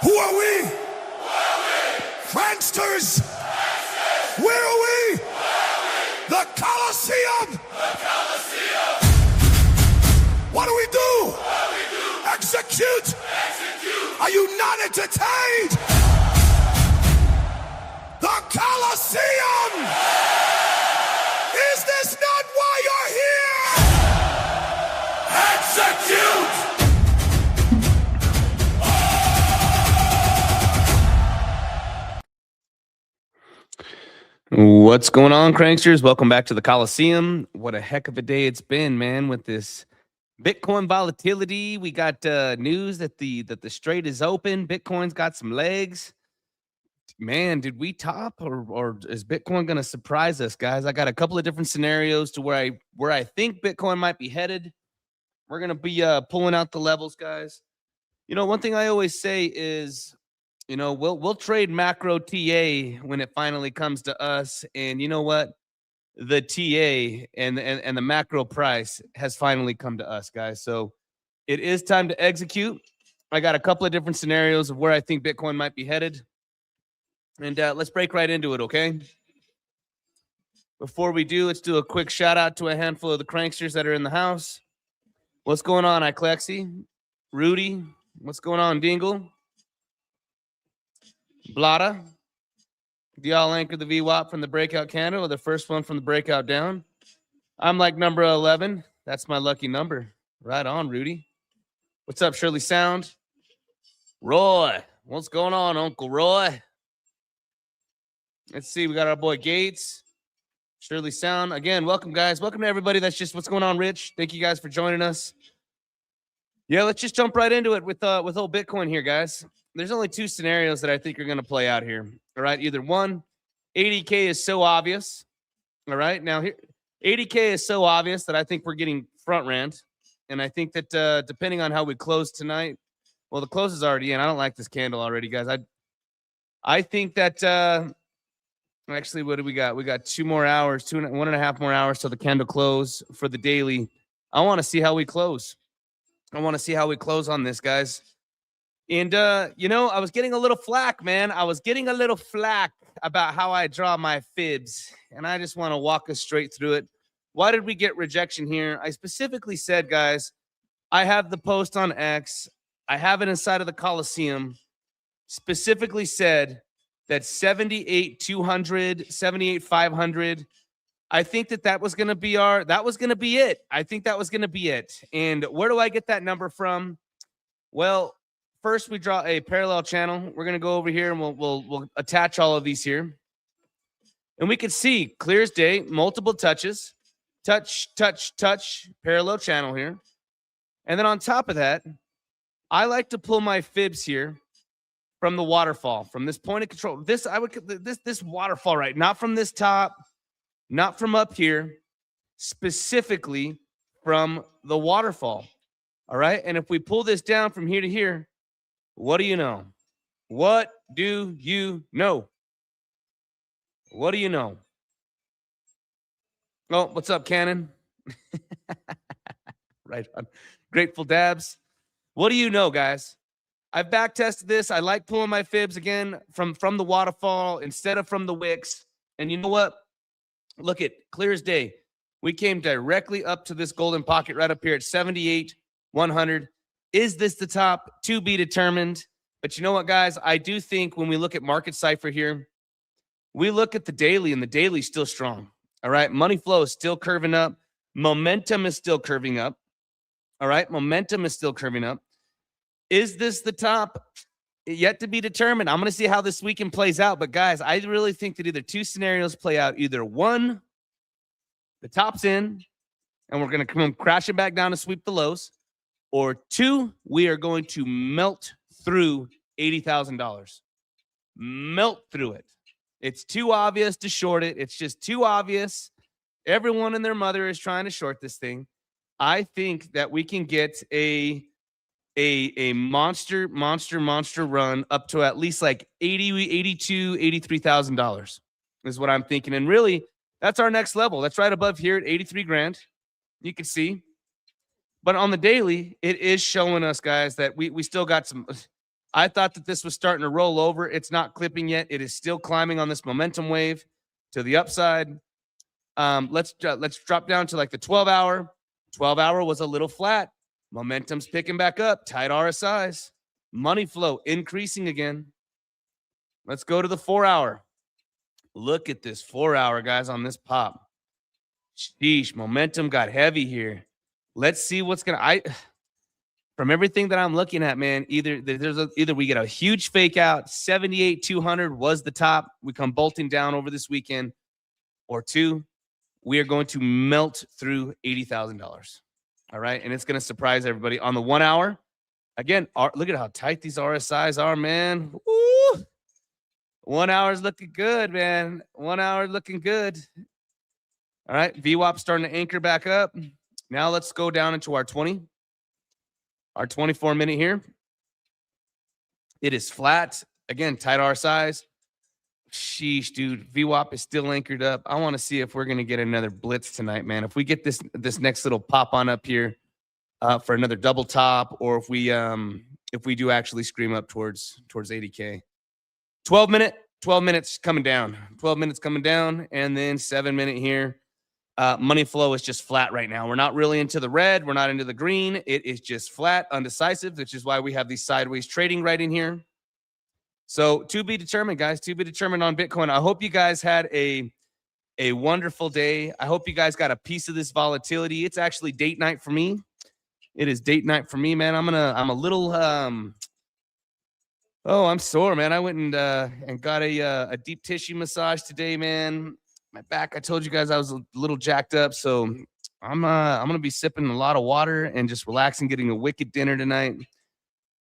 Who are we? Pranksters! Where are we? The Coliseum! What do we do? Execute! Are you not entertained? The Coliseum! Is this not why you're here? Execute! What's going on, Cranksters? Welcome back to the Coliseum. What a heck of a day it's been, man, with this Bitcoin volatility. We got news that the strait is open. Bitcoin's got some legs. Man, did we top or is Bitcoin going to surprise us, guys? I got a couple of different scenarios to where I think Bitcoin might be headed. We're going to be pulling out the levels, guys. You know, one thing I always say is, you know, we'll trade macro TA when it finally comes to us. And you know what? The TA and the macro price has finally come to us, guys. So it is time to execute. I got a couple of different scenarios of where I think Bitcoin might be headed. And let's break right into it, okay? Before we do, let's do a quick shout out to a handful of the cranksters that are in the house. What's going on, Iclexi? Rudy? What's going on, Dingle? Blada? Do y'all anchor the VWAP from the breakout candle or the first one from the breakout down? I'm like number 11. That's my lucky number. Right on, Rudy. What's up, Shirley Sound? Roy. What's going on, Uncle Roy? Let's see. We got our boy Gates. Shirley Sound. Again, welcome, guys. Welcome to everybody. That's just what's going on, Rich. Thank you guys for joining us. Yeah, let's just jump right into it with old Bitcoin here, guys. There's only two scenarios that I think are going to play out here. All right. Either one, 80K is so obvious. All right. Now, here, 80K is so obvious that I think we're getting front ran. And I think that depending on how we close tonight, well, the close is already in. I don't like this candle already, guys. I think that actually, what do we got? We got 2 more hours, 1.5 more hours till the candle close for the daily. I want to see how we close. I want to see how we close on this, guys. And, you know, I was getting a little flack, man. I was getting a little flack about how I draw my fibs. And I just want to walk us straight through it. Why did we get rejection here? I specifically said, guys, I have the post on X. I have it inside of the Coliseum. Specifically said that 78,200, 78,500. I think that was going to be it. I think that was going to be it. And where do I get that number from? Well, first, we draw a parallel channel. We're going to go over here and we'll attach all of these here. And we can see clear as day, multiple touches, touch, parallel channel here. And then on top of that, I like to pull my fibs here from the waterfall, from this point of control. This waterfall, right? Not from this top, not from up here, specifically from the waterfall. All right. And if we pull this down from here to here, what do you know? What do you know? What do you know? Oh, what's up, Cannon? Right on. Grateful Dabs. What do you know, guys? I've back tested this. I like pulling my fibs again from the waterfall instead of from the wicks. And you know what? Look at clear as day. We came directly up to this golden pocket right up here at 78,100. Is this the top? To be determined. But you know what, guys? I do think when we look at market cipher here, we look at the daily, and the daily's still strong. All right. Money flow is still curving up. Momentum is still curving up. All right. Momentum is still curving up. Is this the top? Yet to be determined. I'm going to see how this weekend plays out. But guys, I really think that either two scenarios play out. Either one, the top's in and we're going to come crashing back down to sweep the lows. Or two, we are going to melt through $80,000. Melt through it. It's too obvious to short it. It's just too obvious. Everyone and their mother is trying to short this thing. I think that we can get a monster run up to at least like $83,000 is what I'm thinking. And really, that's our next level. That's right above here at 83 grand. You can see. But on the daily, it is showing us, guys, that we still got some. I thought that this was starting to roll over. It's not clipping yet. It is still climbing on this momentum wave to the upside. Let's drop down to like the 12-hour. 12-hour was a little flat. Momentum's picking back up. Tight RSIs. Money flow increasing again. Let's go to the 4-hour. Look at this 4-hour, guys, on this pop. Sheesh, momentum got heavy here. Let's see what's gonna. From everything that I'm looking at, man, either we get a huge fake out. 78,200 was the top. We come bolting down over this weekend, or two, we are going to melt through $80,000. All right, and it's going to surprise everybody on the 1 hour. Again, look at how tight these RSIs are, man. Woo! 1 hour is looking good, man. 1 hour looking good. All right, VWAP starting to anchor back up. Now let's go down into our 20. Our 24-minute here. It is flat. Again, tight RSIs. Sheesh, dude. VWAP is still anchored up. I want to see if we're going to get another blitz tonight, man. If we get this next little pop on up here for another double top, or if we do actually scream up towards 80K. 12 minutes coming down. 12 minutes coming down, and then 7-minute here. Money flow is just flat right now. We're not really into the red. We're not into the green. It is just flat, undecisive, which is why we have these sideways trading right in here. So to be determined, guys, to be determined on Bitcoin. I hope you guys had a wonderful day. I hope you guys got a piece of this volatility. It's actually date night for me. It is date night for me, man. I'm a little, I'm sore, man. I went and got a deep tissue massage today, man. My back, I told you guys I was a little jacked up, so I'm gonna be sipping a lot of water and just relaxing, getting a wicked dinner tonight,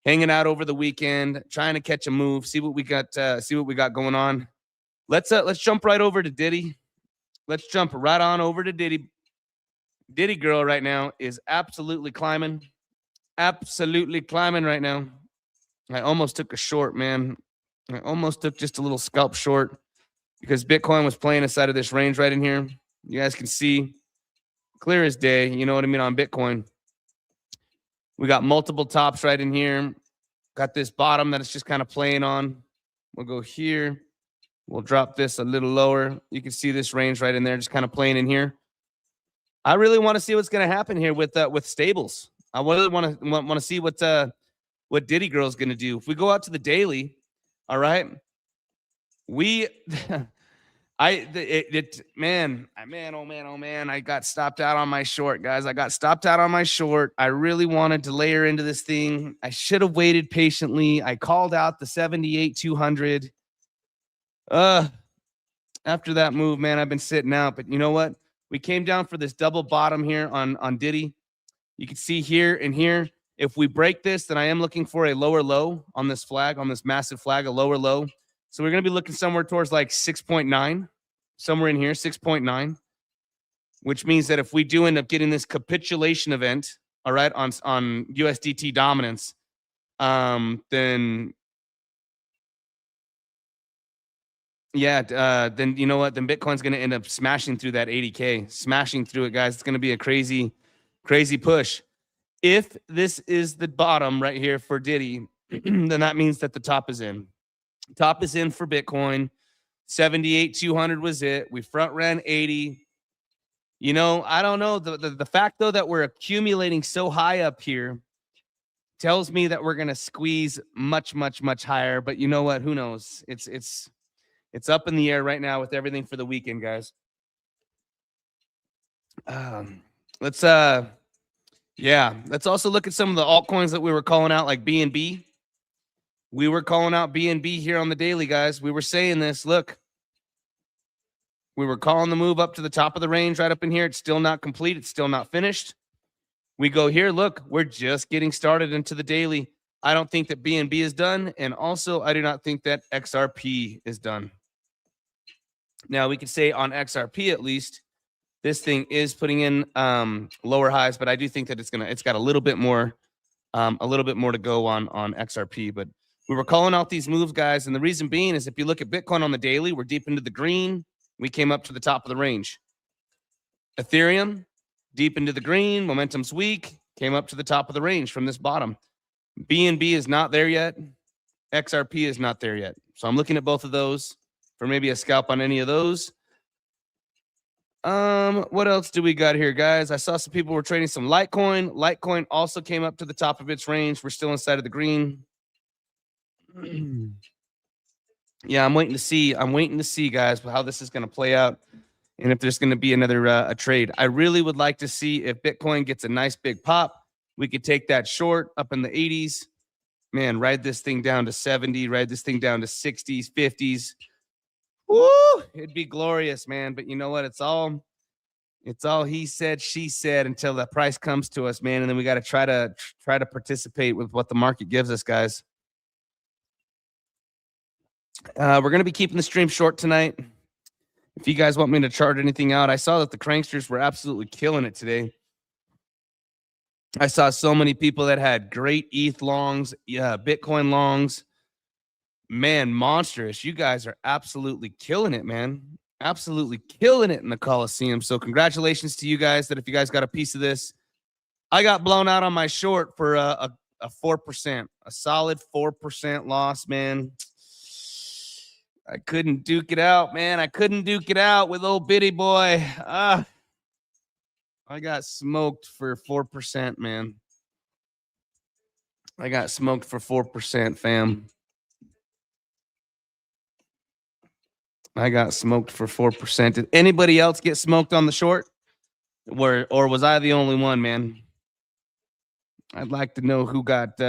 hanging out over the weekend, trying to catch a move, see what we got going on. Let's jump right over to Diddy. Let's jump right on over to Diddy. Diddy girl right now is absolutely climbing right now. I almost took a short, man. I almost took just a little scalp short, because Bitcoin was playing inside of this range right in here. You guys can see clear as day. You know what I mean on Bitcoin. We got multiple tops right in here. Got this bottom that it's just kind of playing on. We'll go here. We'll drop this a little lower. You can see this range right in there, just kind of playing in here. I really want to see what's going to happen here with stables. I really want to see what Diddy girl's going to do. If we go out to the daily, all right. Man, oh man, I got stopped out on my short, guys. I got stopped out on my short. I really wanted to layer into this thing. I should have waited patiently. I called out the 78,200. After that move, man, I've been sitting out. But you know what? We came down for this double bottom here on Diddy. You can see here and here. If we break this, then I am looking for a lower low on this flag, on this massive flag, a lower low. So we're going to be looking somewhere towards like 6.9, somewhere in here, 6.9, which means that if we do end up getting this capitulation event, all right, on USDT dominance, then then you know what? Then Bitcoin's going to end up smashing through that 80K, smashing through it, guys. It's going to be a crazy, crazy push. If this is the bottom right here for Diddy, then that means that the top is in. Top is in for Bitcoin. 78,200 was it. We front ran 80. You know, I don't know. The fact, though, that we're accumulating so high up here tells me that we're going to squeeze much, much, much higher. But you know what? Who knows? It's up in the air right now with everything for the weekend, guys. let's let's also look at some of the altcoins that we were calling out, like BNB. We were calling out BNB here on the daily, guys. We were saying this. Look, we were calling the move up to the top of the range right up in here. It's still not complete. It's still not finished. We go here. Look, we're just getting started into the daily. I don't think that BNB is done. And also, I do not think that XRP is done. Now, we could say on XRP, at least, this thing is putting in lower highs, but I do think that it's got a little bit more to go on XRP. But we were calling out these moves, guys, and the reason being is if you look at Bitcoin on the daily, we're deep into the green. We came up to the top of the range. Ethereum, deep into the green. Momentum's weak. Came up to the top of the range from this bottom. BNB is not there yet. XRP is not there yet. So I'm looking at both of those for maybe a scalp on any of those. What else do we got here, guys? I saw some people were trading some Litecoin. Litecoin also came up to the top of its range. We're still inside of the green. Yeah, I'm waiting to see. Guys, how this is going to play out, and if there's going to be another a trade. I really would like to see if Bitcoin gets a nice big pop. We could take that short up in the 80s. Man, ride this thing down to 70. Ride this thing down to 60s, 50s. Woo! It'd be glorious, man. But you know what? It's all he said, she said until the price comes to us, man. And then we got to try to participate with what the market gives us, guys. We're going to be keeping the stream short tonight. If you guys want me to chart anything out, I saw that the cranksters were absolutely killing it today. I saw so many people that had great ETH longs, Bitcoin longs. Man, monstrous. You guys are absolutely killing it, man. Absolutely killing it in the Coliseum. So congratulations to you guys that if you guys got a piece of this. I got blown out on my short for a 4%, a solid 4% loss, man. I couldn't duke it out, man. I couldn't duke it out with old bitty boy. I got smoked for 4%, man. I got smoked for 4%, fam. I got smoked for 4%. Did anybody else get smoked on the short? Or was I the only one, man? I'd like to know who got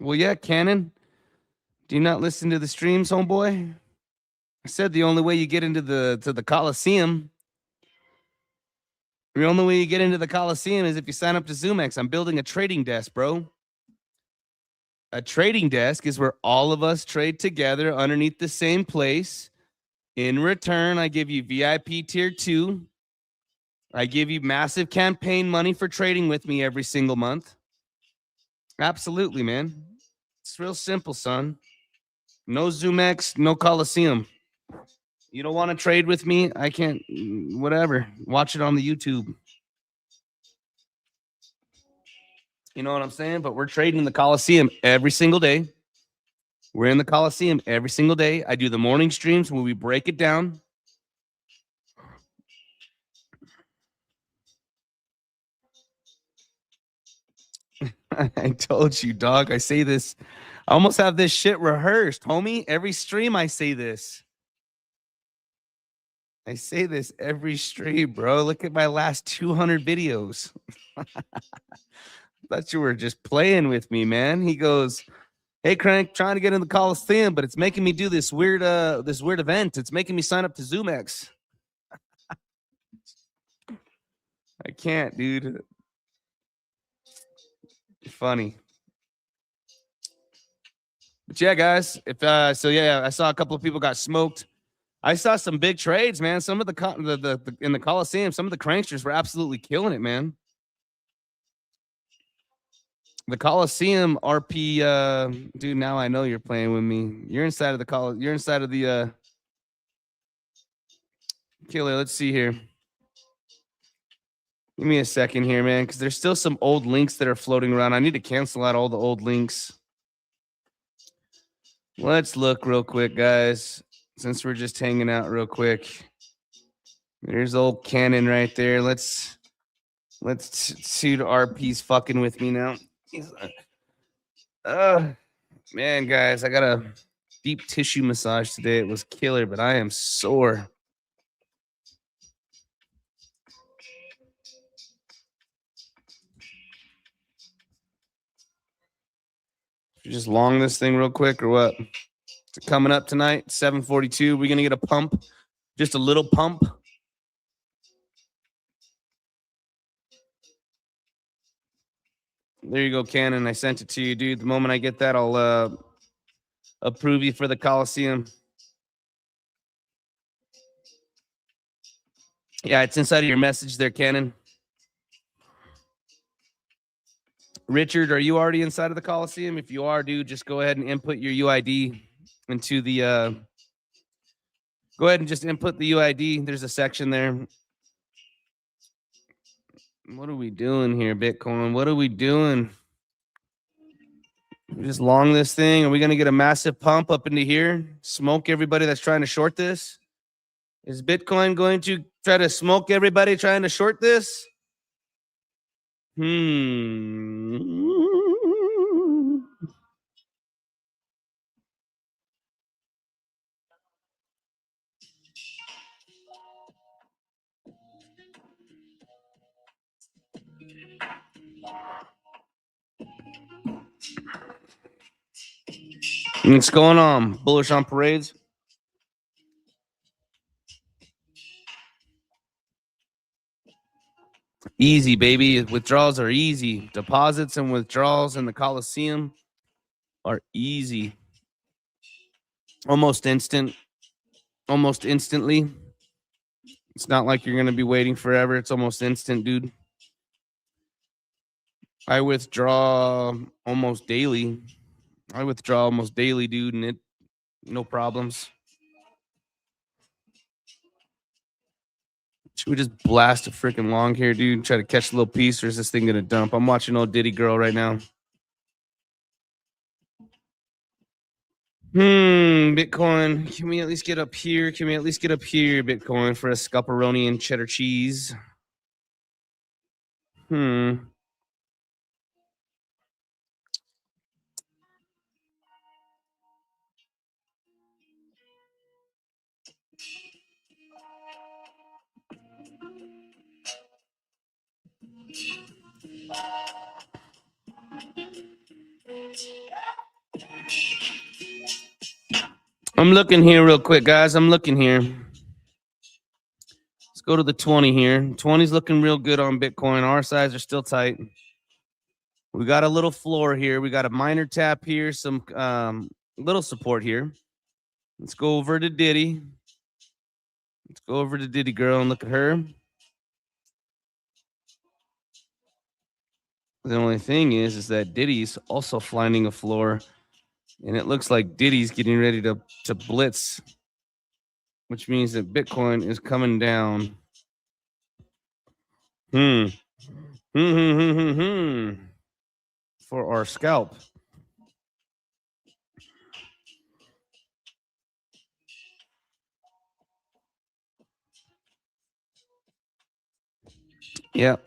Well, yeah, Cannon. Do you not listen to the streams, homeboy? I said the only way you get into the Coliseum. The only way you get into the Coliseum is if you sign up to zoomex. I'm building a trading desk, bro. A trading desk is where all of us trade together underneath the same place. In return, I give you VIP tier 2. I give you massive campaign money for trading with me every single month. Absolutely, man. It's real simple, son. No zoomex, no Coliseum. You don't want to trade with me? I can't, whatever. Watch it on the YouTube. You know what I'm saying? But we're trading in the Coliseum every single day. We're in the Coliseum every single day. I do the morning streams where we break it down. I told you, dog. I say this. I almost have this shit rehearsed, homie. Every stream I say this. I say this every stream, bro. Look at my last 200 videos. Thought you were just playing with me, man. He goes, "Hey, Crank, trying to get in the Coliseum, but it's making me do this weird event. It's making me sign up to zoomex." I can't, dude. Funny. But yeah, guys, if so yeah, I saw a couple of people got smoked. I saw some big trades, man. Some of the in the Coliseum, some of the cranksters were absolutely killing it, man. The Coliseum RP, dude. Now I know you're playing with me. You're inside of the You're inside of the killer. Let's see here. Give me a second here, man, because there's still some old links that are floating around. I need to cancel out all the old links. Let's look real quick, guys. Since we're just hanging out real quick. There's old Cannon right there. Let's see the RP's fucking with me now. Man, guys, I gotta deep tissue massage today. It was killer, but I am sore. Just long this thing real quick or what? It's coming up tonight, 7:42. We're going to get a pump, just a little pump. There you go, Cannon. I sent it to you, dude. The moment I get that, I'll approve you for the Coliseum. Yeah, it's inside of your message there, Cannon. Richard, are you already inside of the Coliseum? If you are, dude, just go ahead and input your UID into the go ahead and just input the UID. There's a section there. What are we doing here, Bitcoin? What are we doing? We just long this thing. Are we going to get a massive pump up into here? Smoke everybody that's trying to short this? Is Bitcoin going to try to smoke everybody trying to short this? What's going on? Bullish on parades? Easy, baby. Withdrawals are easy. Deposits and withdrawals in the Coliseum are easy. Almost instant. Almost instantly. It's not like you're going to be waiting forever. It's almost instant, dude. I withdraw almost daily. Dude, and no problems. Should we just blast a freaking long here, dude? Try to catch a little piece, or is this thing gonna dump? I'm watching old Diddy Girl right now. Bitcoin. Can we at least get up here? Bitcoin, for a scalperoni and cheddar cheese? I'm looking here real quick, guys. Let's go to the 20 here. 20's looking real good on Bitcoin. RSIs are still tight. We got a little floor here. We got a minor tap here. Some little support here. Let's go over to Diddy. Let's go over to Diddy Girl and look at her. The only thing is that Diddy's also finding a floor. And it looks like Diddy's getting ready to blitz, which means that Bitcoin is coming down. For our scalp. Yep.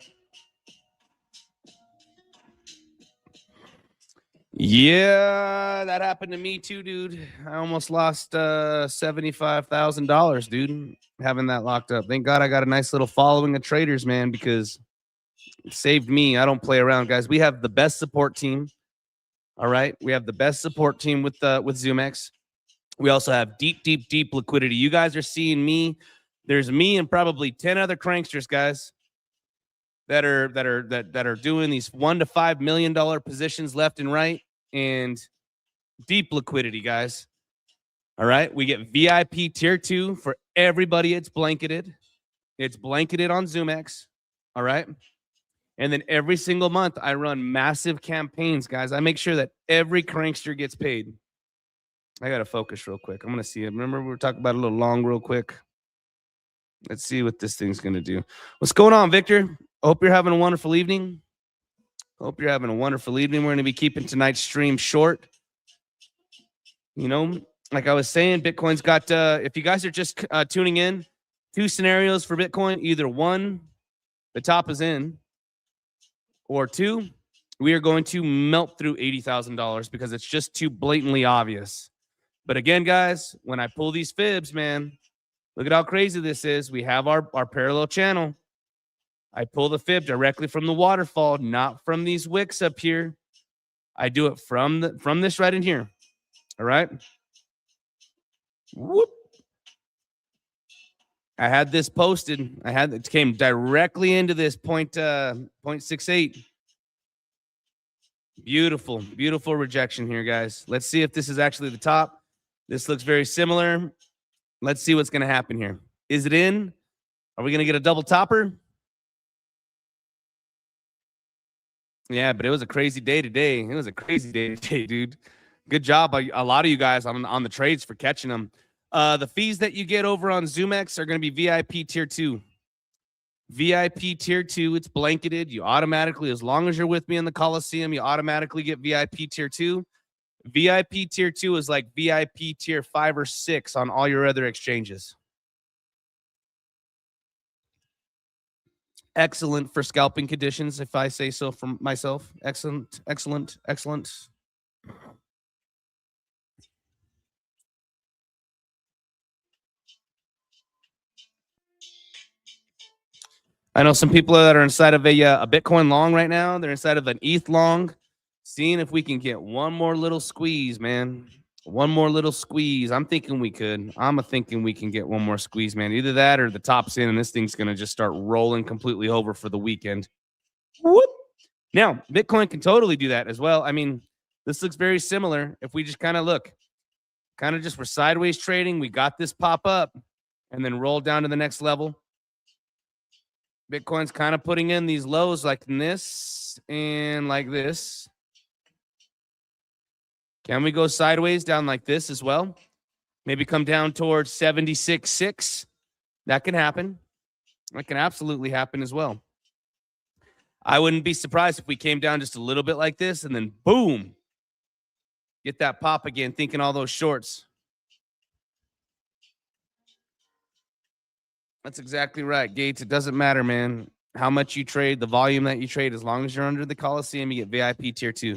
Yeah, that happened to me too, dude. I almost lost $75,000, dude, having that locked up. Thank God I got a nice little following of traders, man, because it saved me. I don't play around, guys. We have the best support team. All right, we have the best support team with zoomex. We also have deep liquidity. You guys are seeing me. There's me and probably 10 other cranksters, guys, that are doing these $1 to $5 million positions left and right, and deep liquidity, guys. All right, we get VIP tier 2 for everybody. It's blanketed on zoomex. All right, and then every single month I run massive campaigns, guys. I make sure that every crankster gets paid. I gotta focus real quick. I'm gonna see it. Remember, we were talking about a little long real quick. Let's see what this thing's gonna do. What's going on, Victor? Hope you're having a wonderful evening. We're going to be keeping tonight's stream short. You know, like I was saying, Bitcoin's got, if you guys are just tuning in, 2 scenarios for Bitcoin. Either 1, the top is in, or 2, we are going to melt through $80,000 because it's just too blatantly obvious But again, guys, when I pull these fibs, man, look at how crazy this is. We have our parallel channel. I pull the fib directly from the waterfall, not from these wicks up here. I do it from this right in here. All right. Whoop. I had this posted. It came directly into this 0.68. Beautiful, beautiful rejection here, guys. Let's see if this is actually the top. This looks very similar. Let's see what's going to happen here. Is it in? Are we going to get a double topper? Yeah, but it was a crazy day today. It was a crazy day today, dude. Good job, a lot of you guys on the trades for catching them. The fees that you get over on zoomex are going to be VIP tier 2. VIP tier 2, it's blanketed. You automatically, as long as you're with me in the Coliseum, you automatically get VIP tier 2. VIP tier 2 is like VIP tier 5 or 6 on all your other exchanges. Excellent for scalping conditions, if I say so for myself. Excellent, excellent, excellent. I know some people that are inside of a Bitcoin long right now. They're inside of an ETH long. Seeing if we can get one more little squeeze, man. One more little squeeze. I'm thinking we could. I'm thinking we can get one more squeeze, man. Either that or the top's in and this thing's going to just start rolling completely over for the weekend. Whoop. Now, Bitcoin can totally do that as well. I mean, this looks very similar. If we just kind of look, kind of just we're sideways trading. We got this pop up and then roll down to the next level. Bitcoin's kind of putting in these lows like this and like this. Can we go sideways down like this as well? Maybe come down towards 76.6. That can happen. That can absolutely happen as well. I wouldn't be surprised if we came down just a little bit like this and then boom, get that pop again, thinking all those shorts. That's exactly right, Gates. It doesn't matter, man, how much you trade, the volume that you trade. As long as you're under the Coliseum, you get VIP tier 2.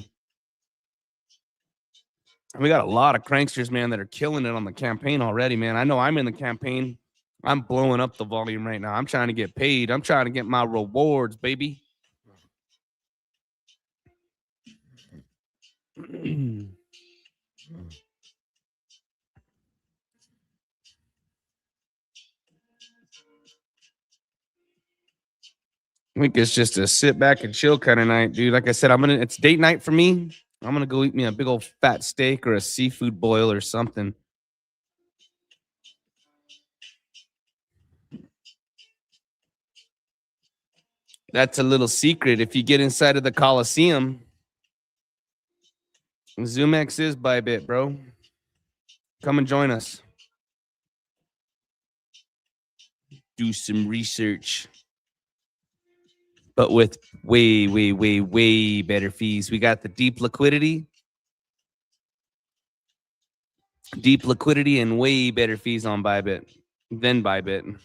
And we got a lot of cranksters, man, that are killing it on the campaign already, man. I know I'm in the campaign. I'm blowing up the volume right now. I'm trying to get paid. I'm trying to get my rewards, baby. I think it's just a sit back and chill kind of night, dude. Like I said, it's date night for me. I'm gonna go eat me a big old fat steak or a seafood boil or something. That's a little secret. If you get inside of the Coliseum, zoomex is Bybit, bro. Come and join us. Do some research. But with way, way, way, way better fees. We got the deep liquidity. Deep liquidity and way better fees on Bybit than Bybit.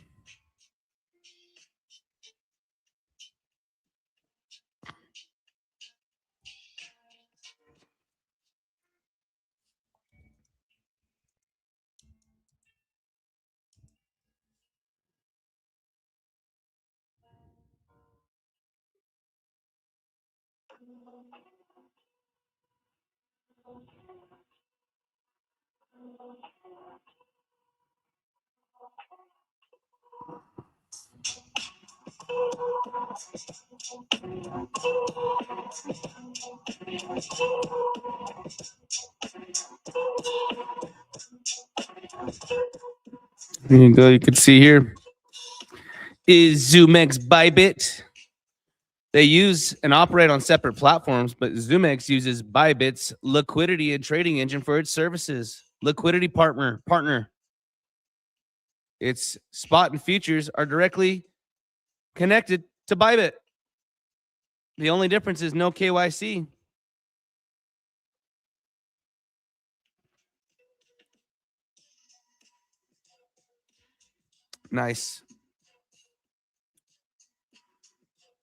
There you go. You can see here is zoomex Bybit. They use and operate on separate platforms, but zoomex uses Bybit's liquidity and trading engine for its services. Liquidity partner. Its spot and futures are directly connected to Bybit. The only difference is no KYC. Nice.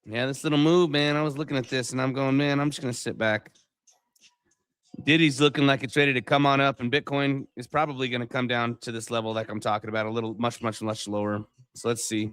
Yeah, this little move, man. I was looking at this and I'm going, man, I'm just going to sit back. Diddy's looking like it's ready to come on up, and Bitcoin is probably going to come down to this level like I'm talking about, a little, much lower. So let's see.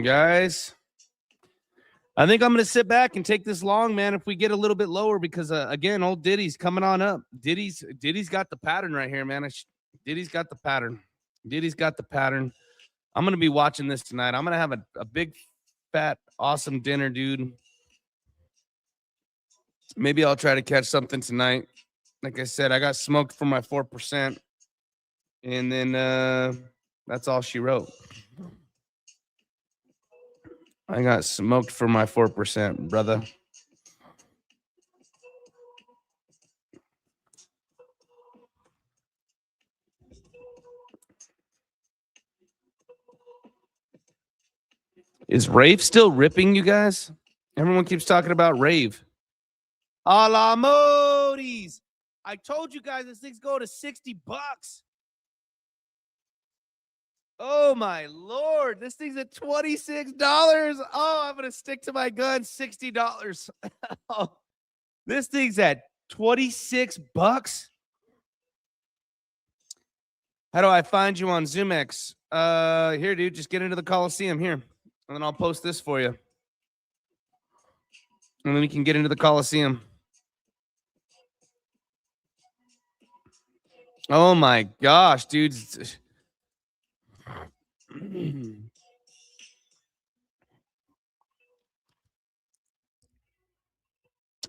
Guys, I think I'm going to sit back and take this long, man, if we get a little bit lower, because again, old Diddy's coming on up. Diddy's got the pattern right here, man. Diddy's got the pattern. Diddy's got the pattern. I'm going to be watching this tonight. I'm going to have a big, fat, awesome dinner, dude. Maybe I'll try to catch something tonight. Like I said, I got smoked for my 4%. And then that's all she wrote. I got smoked for my 4%, brother. Is Rave still ripping, you guys? Everyone keeps talking about Rave. A la Modis. I told you guys this thing's going to $60. Oh my Lord. This thing's at $26. Oh, I'm going to stick to my gun. $60. Oh, this thing's at $26. How do I find you on zoomex? Here, dude, just get into the Coliseum here. And then I'll post this for you. And then we can get into the Coliseum. Oh my gosh, dude.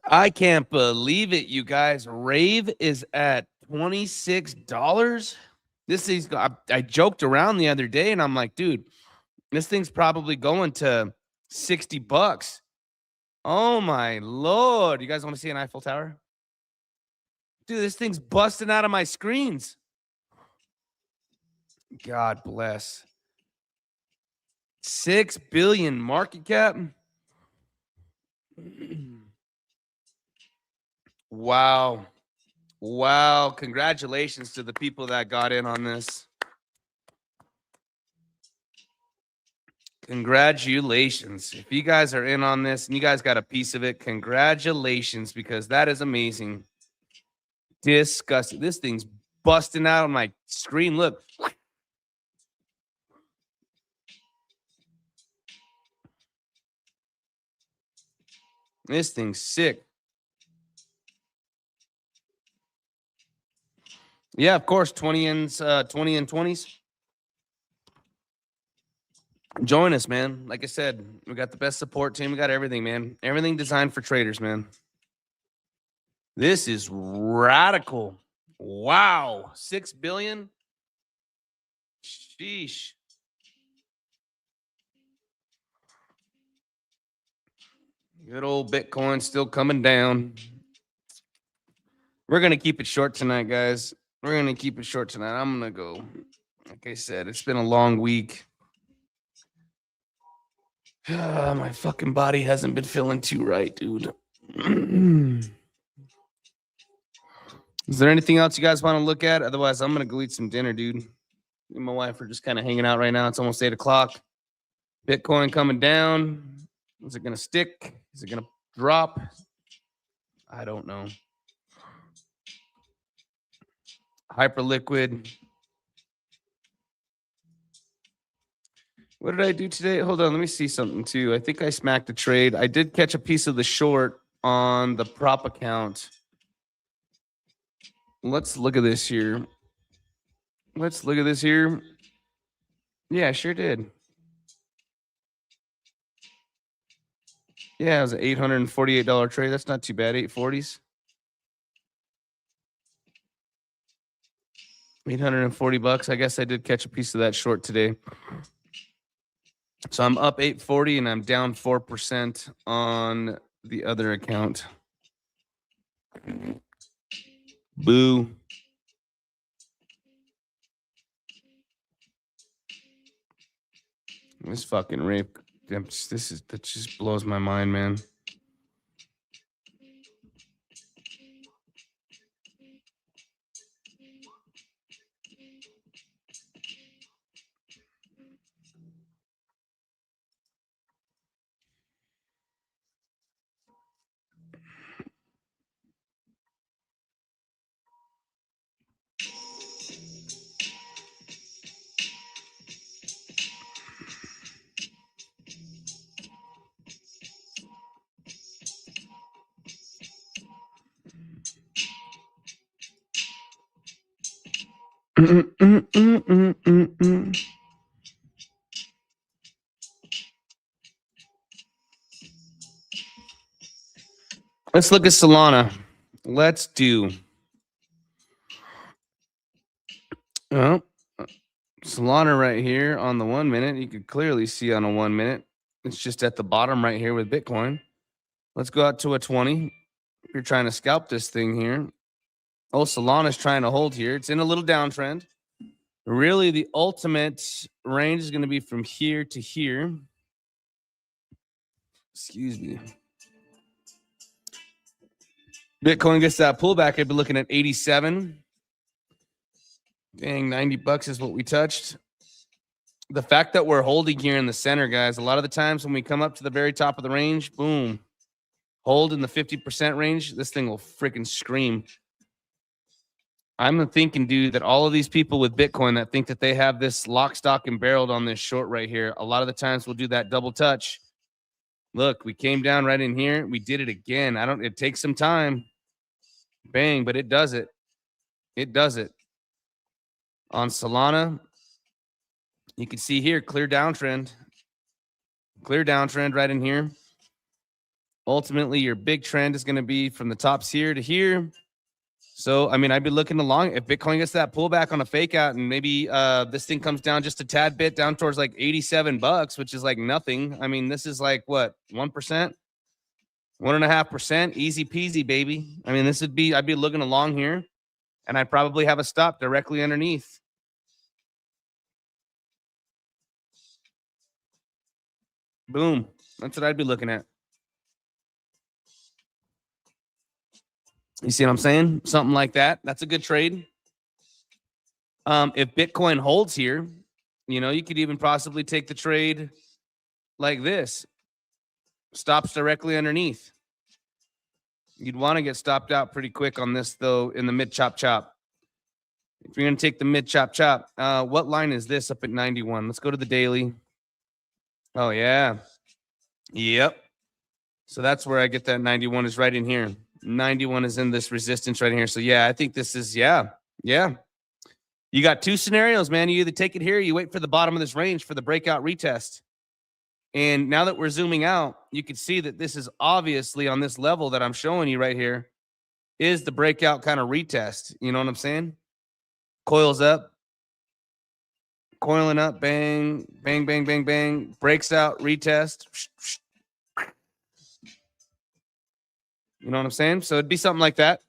I can't believe it, you guys. Rave is at $26. This is, I joked around the other day and I'm like, dude, this thing's probably going to $60. Oh my Lord. You guys want to see an Eiffel Tower? Dude, this thing's busting out of my screens. God bless. 6 billion market cap. Wow. Wow. Congratulations to the people that got in on this. Congratulations. If you guys are in on this and you guys got a piece of it, congratulations, because that is amazing. Disgusting. This thing's busting out on my screen. Look. This thing's sick. Yeah, of course, 20 and 20s. Join us, man. Like I said, we got the best support team. We got everything, man. Everything designed for traders, man. This is radical. Wow. 6 billion. Sheesh. Good old Bitcoin still coming down. We're going to keep it short tonight, guys. We're going to keep it short tonight. I'm going to go. Like I said, it's been a long week. My fucking body hasn't been feeling too right, dude. Is there anything else you guys want to look at? Otherwise, I'm going to go eat some dinner, dude. Me and my wife are just kind of hanging out right now. It's almost 8 o'clock. Bitcoin coming down. Is it going to stick? Is it going to drop? I don't know. Hyperliquid. What did I do today? Hold on. Let me see something too. I think I smacked a trade. I did catch a piece of the short on the prop account. Let's look at this here. Let's look at this here. Yeah, I sure did. Yeah, it was an $848 trade. That's not too bad. 840s. 840 bucks. I guess I did catch a piece of that short today. So I'm up 840 and I'm down 4% on the other account. Boo. This fucking Rave. That just blows my mind, man. Let's look at Solana. Let's do. Solana right here on the 1 minute. You can clearly see on a 1 minute. It's just at the bottom right here with Bitcoin. Let's go out to a 20. If you're trying to scalp this thing here. Oh, Solana's trying to hold here. It's in a little downtrend. Really, the ultimate range is going to be from here to here. Excuse me. Bitcoin gets that pullback. I'd be looking at 87. Dang, 90 bucks is what we touched. The fact that we're holding here in the center, guys, a lot of the times when we come up to the very top of the range, boom, hold in the 50% range, this thing will freaking scream. I'm thinking, dude, that all of these people with Bitcoin that think that they have this lock, stock, and barreled on this short right here, a lot of the times we'll do that double touch. Look, we came down right in here. We did it again. It takes some time. Bang, but it does it. It does it. On Solana, you can see here, clear downtrend. Clear downtrend right in here. Ultimately, your big trend is going to be from the tops here to here. So, I mean, I'd be looking along. If Bitcoin gets that pullback on a fake out and maybe this thing comes down just a tad bit down towards like 87 bucks, which is like nothing. I mean, this is like what, 1%, 1.5%, easy peasy, baby. I mean, I'd be looking along here and I'd probably have a stop directly underneath. Boom. That's what I'd be looking at. You see what I'm saying? Something like that. That's a good trade. If Bitcoin holds here, you know, you could even possibly take the trade like this. Stops directly underneath. You'd want to get stopped out pretty quick on this, though, in the mid chop chop. If you're going to take the mid chop chop, what line is this up at 91? Let's go to the daily. Oh, yeah. Yep. So that's where I get that 91 is right in here. 91 is in this resistance right here. So, yeah, I think this is, yeah. You got two scenarios, man. You either take it here or you wait for the bottom of this range for the breakout retest. And now that we're zooming out, you can see that this is obviously on this level that I'm showing you right here is the breakout kind of retest. You know what I'm saying? Coils up. Coiling up. Bang, bang, bang, bang, bang. Breaks out, retest. You know what I'm saying? So it'd be something like that.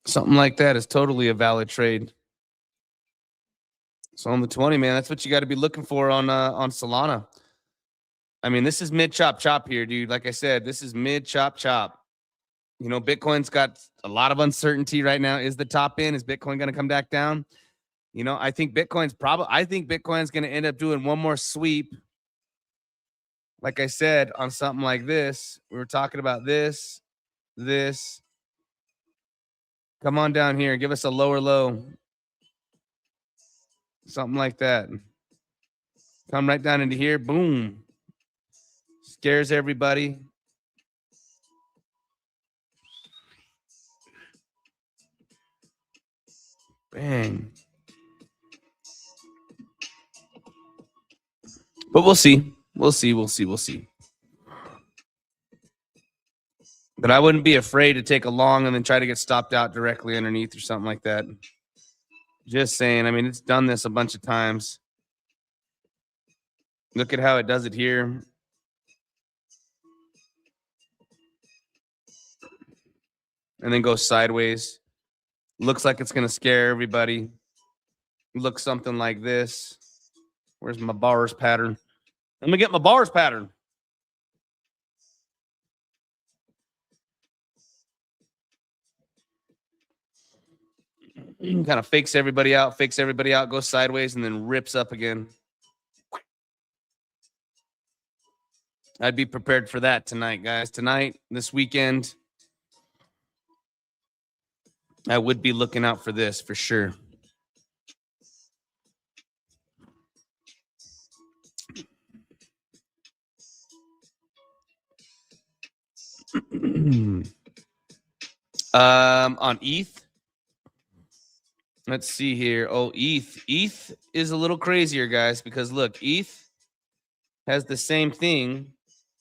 Something like that is totally a valid trade. So on the 20, man, that's what you got to be looking for on Solana. I mean, this is mid chop chop here, dude. Like I said, this is mid chop chop. You know, Bitcoin's got a lot of uncertainty right now. Is the top in? Is Bitcoin going to come back down? You know, I think Bitcoin's going to end up doing one more sweep. Like I said, on something like this, we were talking about this. Come on down here. Give us a lower low. Something like that. Come right down into here. Boom. Scares everybody. Bang. But we'll see. We'll see. We'll see. We'll see. But I wouldn't be afraid to take a long and then try to get stopped out directly underneath or something like that. Just saying. I mean, it's done this a bunch of times. Look at how it does it here. And then goes sideways. Looks like it's going to scare everybody. Looks something like this. Where's my bars pattern? Let me get my bars pattern. Kind of fakes everybody out, goes sideways, and then rips up again. I'd be prepared for that tonight, guys. Tonight, this weekend, I would be looking out for this for sure. On ETH. Let's see here. Oh, ETH. ETH is a little crazier, guys, because look, ETH has the same thing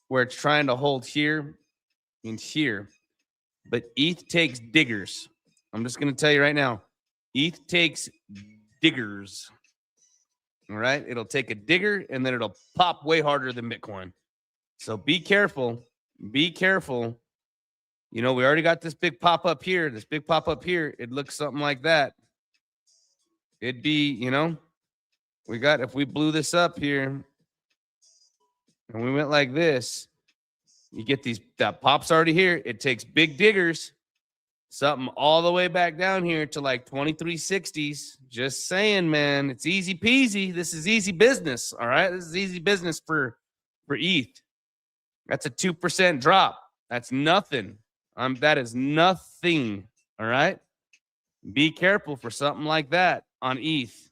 where it's trying to hold here and here. But ETH takes diggers. I'm just going to tell you right now. ETH takes diggers. All right? It'll take a digger, and then it'll pop way harder than Bitcoin. So be careful. Be careful. You know, we already got this big pop up here. This big pop up here. It looks something like that. It'd be, you know, if we blew this up here and we went like this, you get that pops already here. It takes big diggers, something all the way back down here to like 2360s. Just saying, man, it's easy peasy. This is easy business. All right. This is easy business for ETH. That's a 2% drop. That's nothing. That is nothing. All right. Be careful for something like that on ETH.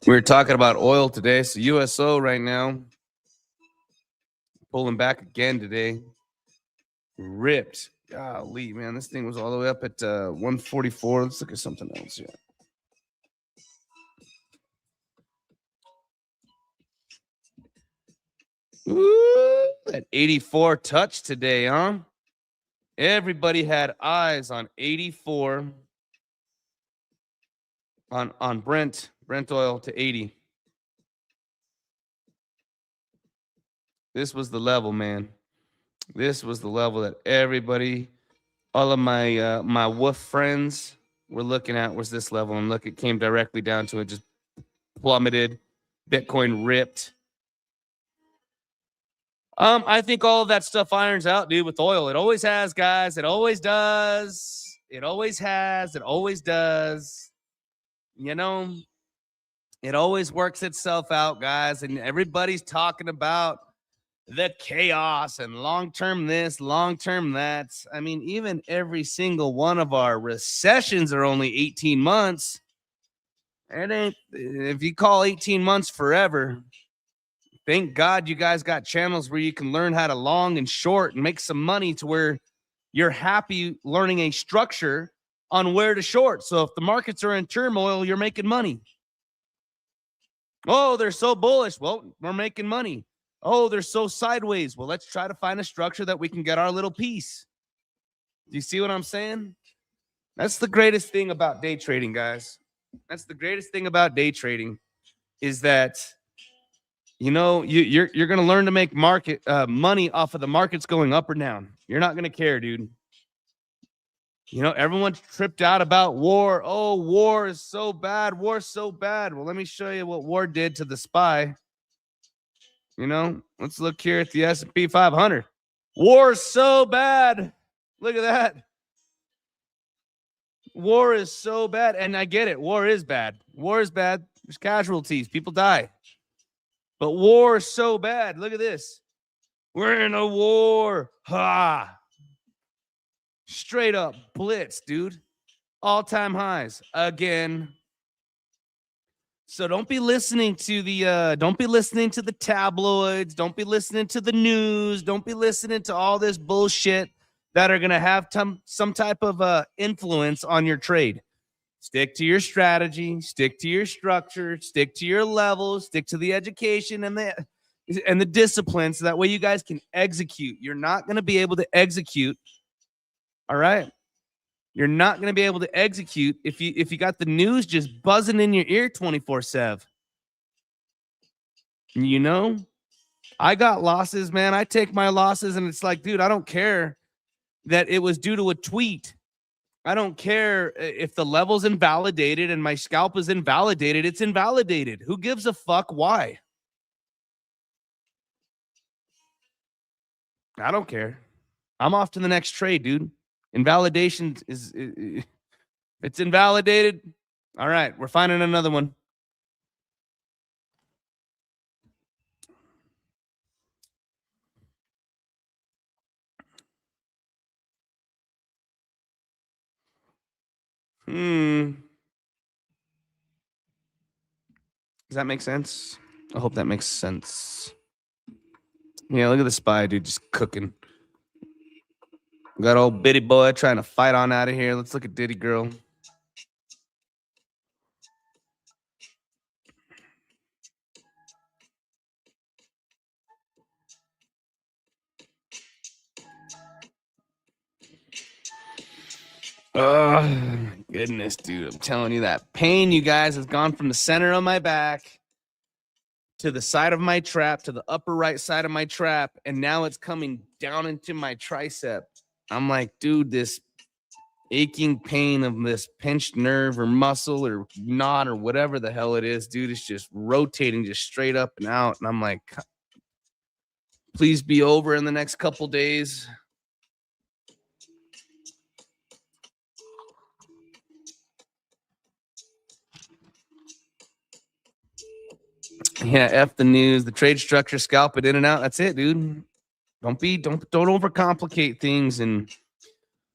We were talking about oil today. So USO right now pulling back again today. Ripped. Golly, man, this thing was all the way up at 144. Let's look at something else here. Ooh, at 84 touch today, huh? Everybody had eyes on 84 on Brent oil to 80. This was the level, man. This was the level that everybody, all of my my wolf friends were looking at was this level. And look, it came directly down to it, just plummeted. Bitcoin ripped. I think all of that stuff irons out, dude, with oil. It always has, guys. It always does. It always has. It always does. You know, it always works itself out, guys. And everybody's talking about the chaos and long-term this, long-term that. I mean, even every single one of our recessions are only 18 months. It ain't, if you call 18 months forever, thank God you guys got channels where you can learn how to long and short and make some money to where you're happy learning a structure on where to short. So if the markets are in turmoil, you're making money. Oh, they're so bullish. Well, we're making money. Oh, they're so sideways. Well, let's try to find a structure that we can get our little piece. Do you see what I'm saying? That's the greatest thing about day trading, guys. That's the greatest thing about day trading is that, you know, you're going to learn to make money off of the markets going up or down. You're not going to care, dude. You know, everyone's tripped out about war. Oh, war is so bad. War's so bad. Well, let me show you what war did to the SPY. You know, let's look here at the S&P 500. War is so bad. Look at that. War is so bad. And I get it. War is bad. War is bad. There's casualties. People die. But war is so bad. Look at this. We're in a war. Ha. Straight up blitz, dude. All-time highs again. So don't be listening to the tabloids. Don't be listening to the news. Don't be listening to all this bullshit that are gonna have some type of influence on your trade. Stick to your strategy. Stick to your structure. Stick to your levels. Stick to the education and the discipline, so that way you guys can execute. You're not gonna be able to execute. All right. You're not going to be able to execute if you got the news just buzzing in your ear 24/7. You know, I got losses, man. I take my losses, and it's like, dude, I don't care that it was due to a tweet. I don't care if the level's invalidated and my scalp is invalidated. It's invalidated. Who gives a fuck why? I don't care. I'm off to the next trade, dude. Invalidation is it's invalidated. All right, we're finding another one. Does that make sense? I hope that makes sense. Yeah, look at the spy, dude, just cooking. Got old bitty boy trying to fight on out of here. Let's look at Diddy girl. Oh, goodness, dude. I'm telling you, that pain, you guys, has gone from the center of my back to the side of my trap, to the upper right side of my trap, and now it's coming down into my tricep. I'm like, dude, this aching pain of this pinched nerve or muscle or knot or whatever the hell it is, dude, it's just rotating just straight up and out. And I'm like, please be over in the next couple days. Yeah, F the news, the trade structure, scalp it in and out. That's it, dude. Don't overcomplicate things. And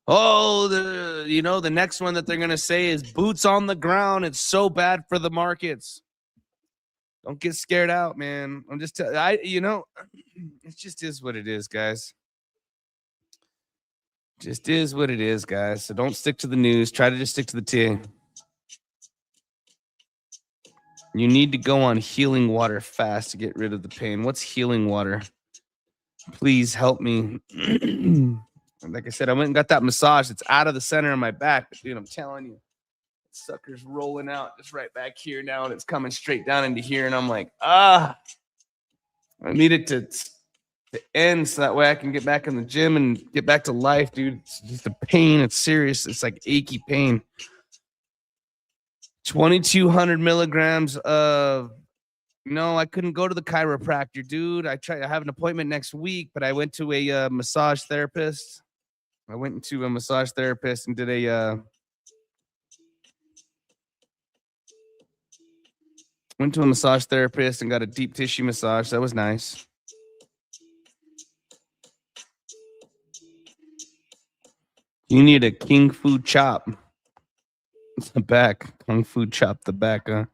the next one that they're gonna say is boots on the ground. It's so bad for the markets. Don't get scared out, man. I'm just it just is what it is, guys. Just is what it is, guys. So don't stick to the news. Try to just stick to the tea. You need to go on healing water fast to get rid of the pain. What's healing water? Please help me. Like I said, I went and got that massage. It's out of the center of my back. But dude, I'm telling you, sucker's rolling out just right back here now, and it's coming straight down into here. And I'm like, I need it to end so that way I can get back in the gym and get back to life, dude. It's just a pain. It's serious. It's like achy pain. 2,200 milligrams of. No, I couldn't go to the chiropractor, dude. I have an appointment next week, but I went to a massage therapist. I went into a massage therapist and did went to a massage therapist and got a deep tissue massage. That was nice. You need a king fu chop. The back. Kung fu chop the back, huh?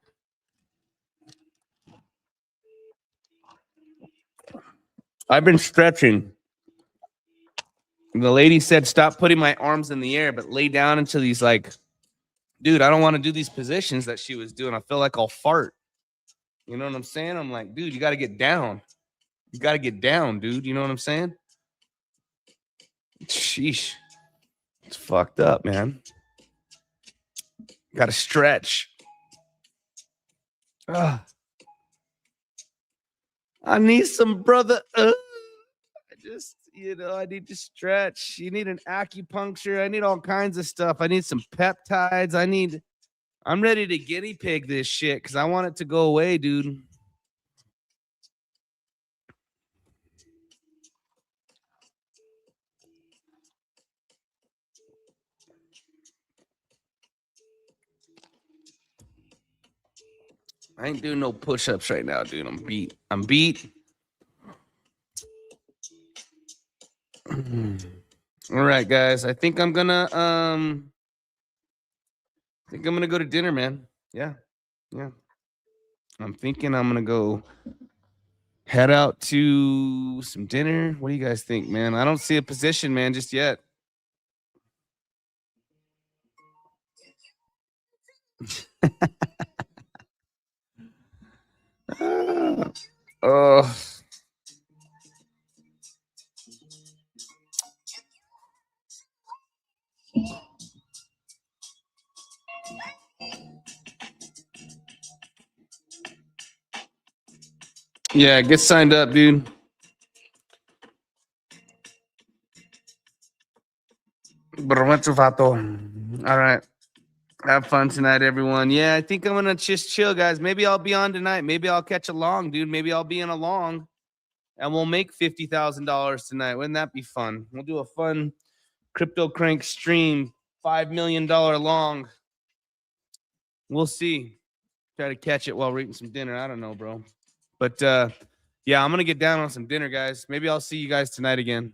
I've been stretching. The lady said, stop putting my arms in the air, but lay down into these, like, dude, I don't want to do these positions that she was doing. I feel like I'll fart. You know what I'm saying? I'm like, dude, you got to get down. You got to get down, dude. You know what I'm saying? Sheesh. It's fucked up, man. Got to stretch. I need some brother. I need to stretch. You need an acupuncture. I need all kinds of stuff. I need some peptides. I'm ready to guinea pig this shit because I want it to go away, dude. I ain't doing no push-ups right now, dude. I'm beat. All right, guys. I think I'm gonna go to dinner, man. Yeah. I'm thinking I'm gonna go head out to some dinner. What do you guys think, man? I don't see a position, man, just yet. Oh. Yeah, get signed up, dude. All right. Have fun tonight, everyone. Yeah, I think I'm gonna just chill, guys. Maybe I'll be on tonight. Maybe I'll catch a long, dude. Maybe I'll be in a long and we'll make $50,000 tonight. Wouldn't that be fun? We'll do a fun CryptoCrank stream, $5 million long. We'll see. Try to catch it while we're eating some dinner. I don't know, bro. But yeah, I'm gonna get down on some dinner, guys. Maybe I'll see you guys tonight again.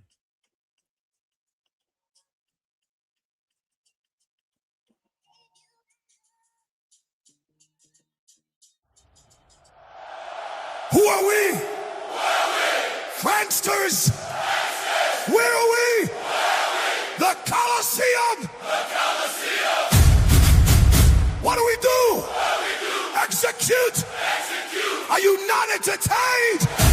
Who are we? Pranksters. Where are we? The Coliseum. What do we do? Execute. Are you not entertained?